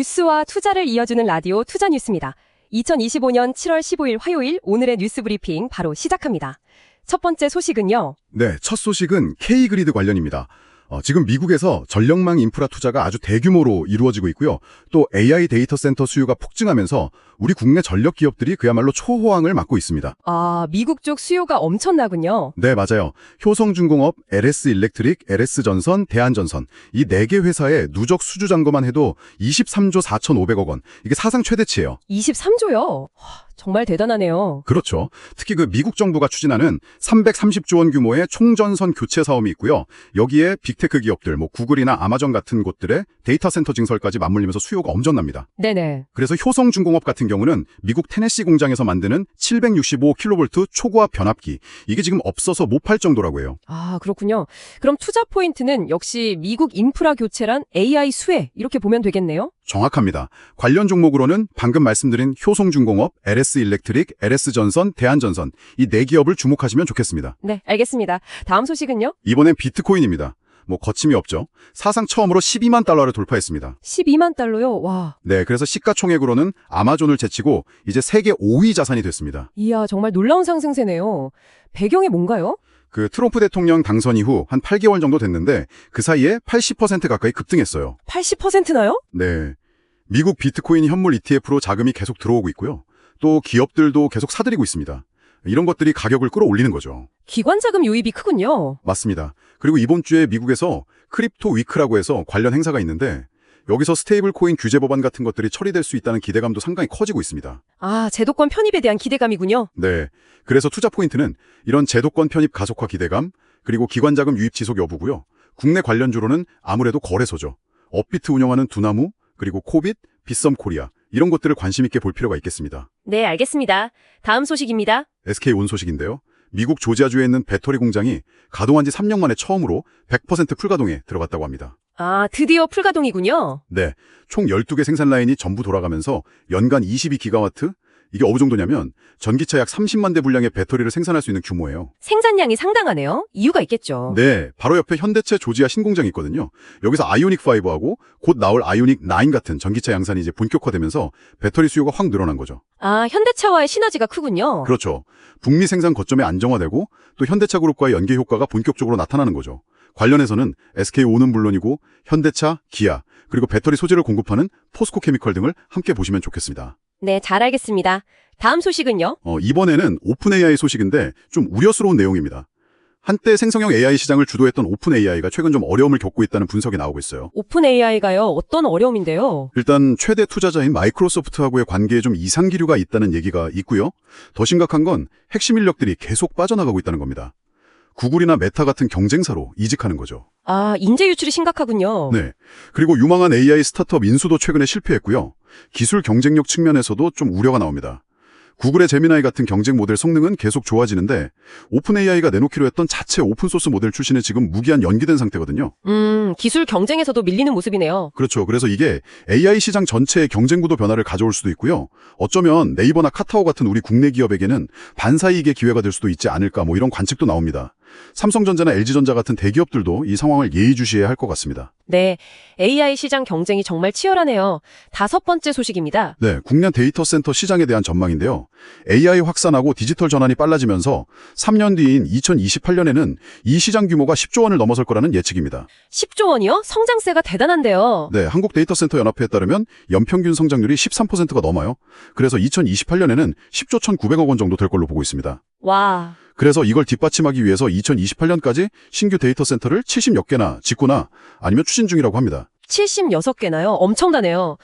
뉴스와 투자를 이어주는 라디오 투자뉴스입니다. 2025년 7월 15일 화요일 오늘의 뉴스 브리핑 바로 시작합니다. 첫 번째 소식은요. 네, 첫 소식은 K-그리드 관련입니다. 지금 미국에서 전력망 인프라 투자가 아주 대규모로 이루어지고 있고요. 또 AI 데이터 센터 수요가 폭증하면서 우리 국내 전력 기업들이 그야말로 초호황을 맞고 있습니다. 아, 미국 쪽 수요가 엄청나군요. 네, 맞아요. 효성중공업, LS일렉트릭, LS전선, 대한전선 이 4개 회사의 누적 수주 잔고만 해도 23조 4,500억 원. 이게 사상 최대치예요. 23조요? 정말 대단하네요. 그렇죠. 특히 그 미국 정부가 추진하는 330조 원 규모의 총전선 교체 사업이 있고요. 여기에 빅테크 기업들, 구글이나 아마존 같은 곳들의 데이터 센터 증설까지 맞물리면서 수요가 엄청납니다. 네네. 그래서 효성중공업 같은 경우는 미국 테네시 공장에서 만드는 765kV 초고압 변압기. 이게 지금 없어서 못 팔 정도라고 해요. 아, 그렇군요. 그럼 투자 포인트는 역시 미국 인프라 교체란 AI 수혜 이렇게 보면 되겠네요? 정확합니다. 관련 종목으로는 방금 말씀드린 효성중공업, LS일렉트릭, LS전선, 대한전선 이 4기업을 주목하시면 좋겠습니다. 네, 알겠습니다. 다음 소식은요? 이번엔 비트코인입니다. 거침이 없죠. 사상 처음으로 12만 달러를 돌파했습니다. 12만 달러요? 와. 네, 그래서 시가총액으로는 아마존을 제치고 이제 세계 5위 자산이 됐습니다. 이야, 정말 놀라운 상승세네요. 배경이 뭔가요? 그 트럼프 대통령 당선 이후 한 8개월 정도 됐는데 그 사이에 80% 가까이 급등했어요. 80%나요? 네. 미국 비트코인 현물 ETF로 자금이 계속 들어오고 있고요. 또 기업들도 계속 사들이고 있습니다. 이런 것들이 가격을 끌어올리는 거죠. 기관 자금 유입이 크군요. 맞습니다. 그리고 이번 주에 미국에서 크립토 위크라고 해서 관련 행사가 있는데 여기서 스테이블 코인 규제 법안 같은 것들이 처리될 수 있다는 기대감도 상당히 커지고 있습니다. 아, 제도권 편입에 대한 기대감이군요. 네. 그래서 투자 포인트는 이런 제도권 편입 가속화 기대감, 그리고 기관 자금 유입 지속 여부고요. 국내 관련주로는 아무래도 거래소죠. 업비트 운영하는 두나무, 그리고 코빗, 빗썸 코리아 이런 것들을 관심 있게 볼 필요가 있겠습니다. 네, 알겠습니다. 다음 소식입니다. SK온 소식인데요. 미국 조지아주에 있는 배터리 공장이 가동한 지 3년 만에 처음으로 100% 풀가동에 들어갔다고 합니다. 아, 드디어 풀가동이군요. 네, 총 12개 생산 라인이 전부 돌아가면서 연간 22기가와트? 이게 어느 정도냐면 전기차 약 30만 대 분량의 배터리를 생산할 수 있는 규모예요. 생산량이 상당하네요. 이유가 있겠죠. 네, 바로 옆에 현대차 조지아 신공장이 있거든요. 여기서 아이오닉5하고 곧 나올 아이오닉9 같은 전기차 양산이 이제 본격화되면서 배터리 수요가 확 늘어난 거죠. 아, 현대차와의 시너지가 크군요. 그렇죠. 북미 생산 거점이 안정화되고 또 현대차 그룹과의 연계 효과가 본격적으로 나타나는 거죠. 관련해서는 SK온은 물론이고 현대차, 기아, 그리고 배터리 소재를 공급하는 포스코 케미컬 등을 함께 보시면 좋겠습니다. 네, 잘 알겠습니다. 다음 소식은요? 이번에는 오픈 AI 소식인데 좀 우려스러운 내용입니다. 한때 생성형 AI 시장을 주도했던 오픈 AI가 최근 좀 어려움을 겪고 있다는 분석이 나오고 있어요. 오픈 AI가요? 어떤 어려움인데요? 일단 최대 투자자인 마이크로소프트하고의 관계에 좀 이상 기류가 있다는 얘기가 있고요. 더 심각한 건 핵심 인력들이 계속 빠져나가고 있다는 겁니다. 구글이나 메타 같은 경쟁사로 이직하는 거죠. 아, 인재 유출이 심각하군요. 네. 그리고 유망한 AI 스타트업 인수도 최근에 실패했고요. 기술 경쟁력 측면에서도 좀 우려가 나옵니다. 구글의 제미나이 같은 경쟁 모델 성능은 계속 좋아지는데 오픈 AI가 내놓기로 했던 자체 오픈소스 모델 출시는 지금 무기한 연기된 상태거든요. 기술 경쟁에서도 밀리는 모습이네요. 그렇죠. 그래서 이게 AI 시장 전체의 경쟁 구도 변화를 가져올 수도 있고요. 어쩌면 네이버나 카카오 같은 우리 국내 기업에게는 반사이익의 기회가 될 수도 있지 않을까 이런 관측도 나옵니다. 삼성전자나 LG전자 같은 대기업들도 이 상황을 예의주시해야 할 것 같습니다. 네, AI 시장 경쟁이 정말 치열하네요. 다섯 번째 소식입니다. 네, 국내 데이터 센터 시장에 대한 전망인데요. AI 확산하고 디지털 전환이 빨라지면서 3년 뒤인 2028년에는 이 시장 규모가 10조 원을 넘어설 거라는 예측입니다. 10조 원이요? 성장세가 대단한데요. 네, 한국데이터센터연합회에 따르면 연평균 성장률이 13%가 넘어요. 그래서 2028년에는 10조 1,900억 원 정도 될 걸로 보고 있습니다. 와. 그래서 이걸 뒷받침하기 위해서 2028년까지 신규 데이터 센터를 70여 개나 짓거나 아니면 추진 중이라고 합니다. 76개나요? 엄청나네요.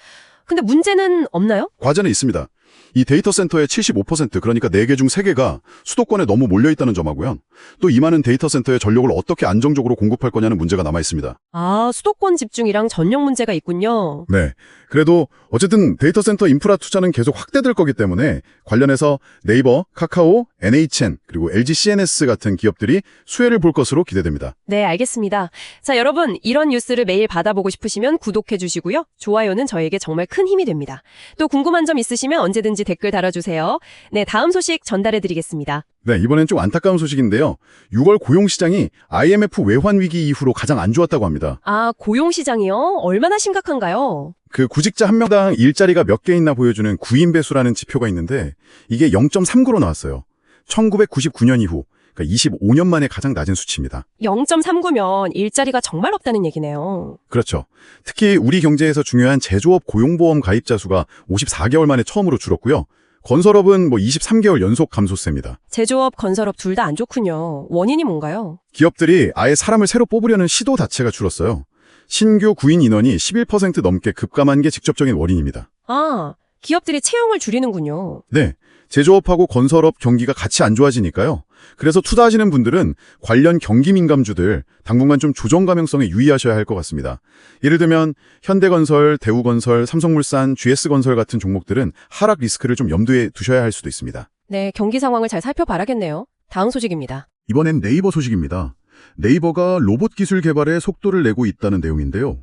근데 문제는 없나요? 과제는 있습니다. 이 데이터 센터의 75% 그러니까 4개 중 3개가 수도권에 너무 몰려있다는 점하고요. 또 이 많은 데이터 센터에 전력을 어떻게 안정적으로 공급할 거냐는 문제가 남아 있습니다. 아, 수도권 집중이랑 전력 문제가 있군요. 네. 그래도 어쨌든 데이터 센터 인프라 투자는 계속 확대될 거기 때문에 관련해서 네이버, 카카오, NHN 그리고 LG CNS 같은 기업들이 수혜를 볼 것으로 기대됩니다. 네, 알겠습니다. 자, 여러분, 이런 뉴스를 매일 받아보고 싶으시면 구독해 주시고요. 좋아요는 저에게 정말 큰 힘이 됩니다. 또 궁금한 점 있으시면 언제 언제든지 댓글 달아주세요. 네, 다음 소식 전달해드리겠습니다. 네, 이번엔 좀 안타까운 소식인데요. 6월 고용시장이 IMF 외환 위기 이후로 가장 안 좋았다고 합니다. 아, 고용시장이요? 얼마나 심각한가요? 그 구직자 한 명당 일자리가 몇 개 있나 보여주는 구인배수라는 지표가 있는데 이게 0.39로 나왔어요. 1999년 이후, 그러니까 25년 만에 가장 낮은 수치입니다. 0.39면 일자리가 정말 없다는 얘기네요. 그렇죠. 특히 우리 경제에서 중요한 제조업 고용보험 가입자 수가 54개월 만에 처음으로 줄었고요. 건설업은 23개월 연속 감소세입니다. 제조업, 건설업 둘 다 안 좋군요. 원인이 뭔가요? 기업들이 아예 사람을 새로 뽑으려는 시도 자체가 줄었어요. 신규 구인 인원이 11% 넘게 급감한 게 직접적인 원인입니다. 아, 기업들이 채용을 줄이는군요. 네, 제조업하고 건설업 경기가 같이 안 좋아지니까요. 그래서 투자하시는 분들은 관련 경기 민감주들 당분간 좀 조정 가능성에 유의하셔야 할 것 같습니다. 예를 들면 현대건설, 대우건설, 삼성물산, GS건설 같은 종목들은 하락 리스크를 좀 염두에 두셔야 할 수도 있습니다. 네, 경기 상황을 잘 살펴봐야겠네요. 다음 소식입니다. 이번엔 네이버 소식입니다. 네이버가 로봇 기술 개발에 속도를 내고 있다는 내용인데요.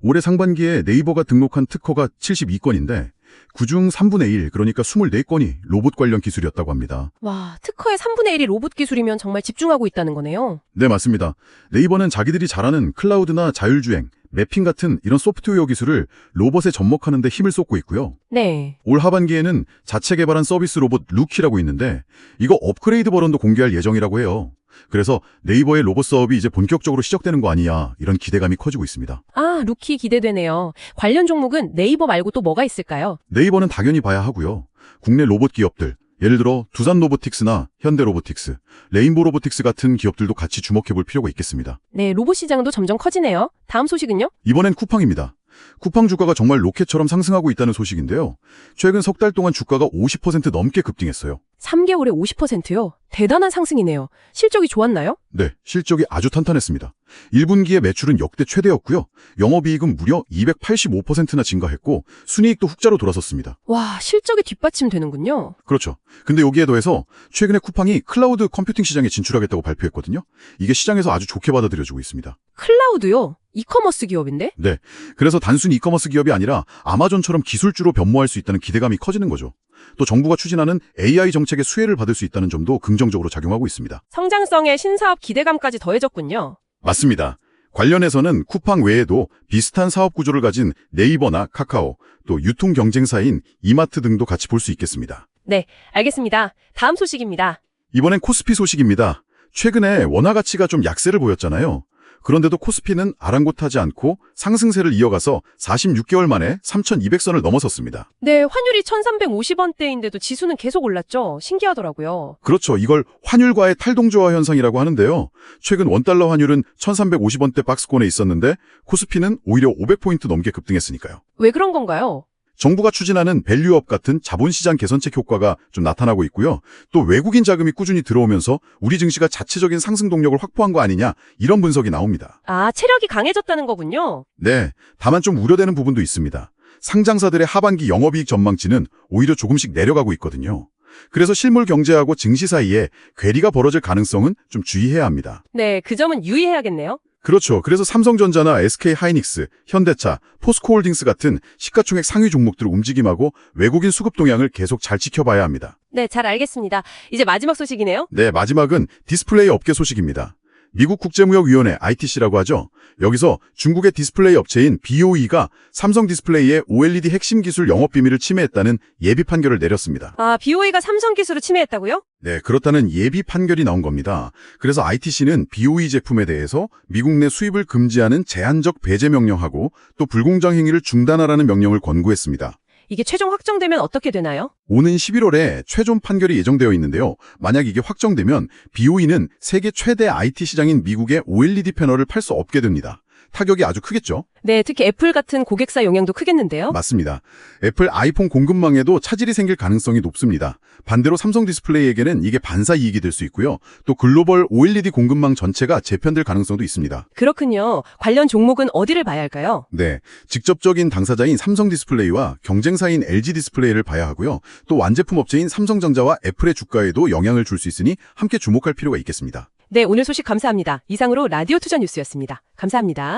올해 상반기에 네이버가 등록한 특허가 72건인데 그중 3분의 1, 그러니까 24건이 로봇 관련 기술이었다고 합니다. 와, 특허의 3분의 1이 로봇 기술이면 정말 집중하고 있다는 거네요. 네, 맞습니다. 네이버는 자기들이 잘하는 클라우드나 자율주행, 매핑 같은 이런 소프트웨어 기술을 로봇에 접목하는 데 힘을 쏟고 있고요. 네. 올 하반기에는 자체 개발한 서비스 로봇 루키라고 있는데 이거 업그레이드 버전도 공개할 예정이라고 해요. 그래서 네이버의 로봇 사업이 이제 본격적으로 시작되는 거 아니냐, 이런 기대감이 커지고 있습니다. 아, 루키 기대되네요. 관련 종목은 네이버 말고 또 뭐가 있을까요? 네이버는 당연히 봐야 하고요. 국내 로봇 기업들, 예를 들어 두산 로보틱스나 현대 로보틱스, 레인보 로보틱스 같은 기업들도 같이 주목해 볼 필요가 있겠습니다. 네, 로봇 시장도 점점 커지네요. 다음 소식은요? 이번엔 쿠팡입니다. 쿠팡 주가가 정말 로켓처럼 상승하고 있다는 소식인데요. 최근 석 달 동안 주가가 50% 넘게 급등했어요. 3개월에 50%요? 대단한 상승이네요. 실적이 좋았나요? 네, 실적이 아주 탄탄했습니다. 1분기에 매출은 역대 최대였고요. 영업이익은 무려 285%나 증가했고 순이익도 흑자로 돌아섰습니다. 와, 실적이 뒷받침되는군요. 그렇죠. 근데 여기에 더해서 최근에 쿠팡이 클라우드 컴퓨팅 시장에 진출하겠다고 발표했거든요. 이게 시장에서 아주 좋게 받아들여지고 있습니다. 클라우드요? 이커머스 기업인데? 네, 그래서 단순히 이커머스 기업이 아니라 아마존처럼 기술주로 변모할 수 있다는 기대감이 커지는 거죠. 또 정부가 추진하는 AI 정책의 수혜를 받을 수 있다는 점도 긍정적으로 작용하고 있습니다. 성장성에 신사업 기대감까지 더해졌군요. 맞습니다. 관련해서는 쿠팡 외에도 비슷한 사업 구조를 가진 네이버나 카카오, 또 유통 경쟁사인 이마트 등도 같이 볼 수 있겠습니다. 네, 알겠습니다. 다음 소식입니다. 이번엔 코스피 소식입니다. 최근에 원화 가치가 좀 약세를 보였잖아요. 그런데도 코스피는 아랑곳하지 않고 상승세를 이어가서 46개월 만에 3,200선을 넘어섰습니다. 네, 환율이 1,350원대인데도 지수는 계속 올랐죠. 신기하더라고요. 그렇죠. 이걸 환율과의 탈동조화 현상이라고 하는데요. 최근 원달러 환율은 1,350원대 박스권에 있었는데 코스피는 오히려 500포인트 넘게 급등했으니까요. 왜 그런 건가요? 정부가 추진하는 밸류업 같은 자본시장 개선책 효과가 좀 나타나고 있고요. 또 외국인 자금이 꾸준히 들어오면서 우리 증시가 자체적인 상승 동력을 확보한 거 아니냐, 이런 분석이 나옵니다. 아, 체력이 강해졌다는 거군요. 네, 다만 좀 우려되는 부분도 있습니다. 상장사들의 하반기 영업이익 전망치는 오히려 조금씩 내려가고 있거든요. 그래서 실물 경제하고 증시 사이에 괴리가 벌어질 가능성은 좀 주의해야 합니다. 네, 그 점은 유의해야겠네요. 그렇죠. 그래서 삼성전자나 SK하이닉스, 현대차, 포스코홀딩스 같은 시가총액 상위 종목들 움직임하고 외국인 수급 동향을 계속 잘 지켜봐야 합니다. 네, 잘 알겠습니다. 이제 마지막 소식이네요. 네, 마지막은 디스플레이 업계 소식입니다. 미국 국제무역위원회 ITC라고 하죠. 여기서 중국의 디스플레이 업체인 BOE가 삼성 디스플레이의 OLED 핵심 기술 영업 비밀을 침해했다는 예비 판결을 내렸습니다. 아, BOE가 삼성 기술을 침해했다고요? 네, 그렇다는 예비 판결이 나온 겁니다. 그래서 ITC는 BOE 제품에 대해서 미국 내 수입을 금지하는 제한적 배제 명령하고 또 불공정 행위를 중단하라는 명령을 권고했습니다. 이게 최종 확정되면 어떻게 되나요? 오는 11월에 최종 판결이 예정되어 있는데요. 만약 이게 확정되면 BOE는 세계 최대 IT 시장인 미국의 OLED 패널을 팔 수 없게 됩니다. 타격이 아주 크겠죠? 네, 특히 애플 같은 고객사 영향도 크겠는데요. 맞습니다. 애플 아이폰 공급망에도 차질이 생길 가능성이 높습니다. 반대로 삼성 디스플레이에게는 이게 반사 이익이 될 수 있고요. 또 글로벌 OLED 공급망 전체가 재편될 가능성도 있습니다. 그렇군요. 관련 종목은 어디를 봐야 할까요? 네, 직접적인 당사자인 삼성 디스플레이와 경쟁사인 LG 디스플레이를 봐야 하고요. 또 완제품 업체인 삼성전자와 애플의 주가에도 영향을 줄 수 있으니 함께 주목할 필요가 있겠습니다. 네, 오늘 소식 감사합니다. 이상으로 라디오 투자 뉴스였습니다. 감사합니다.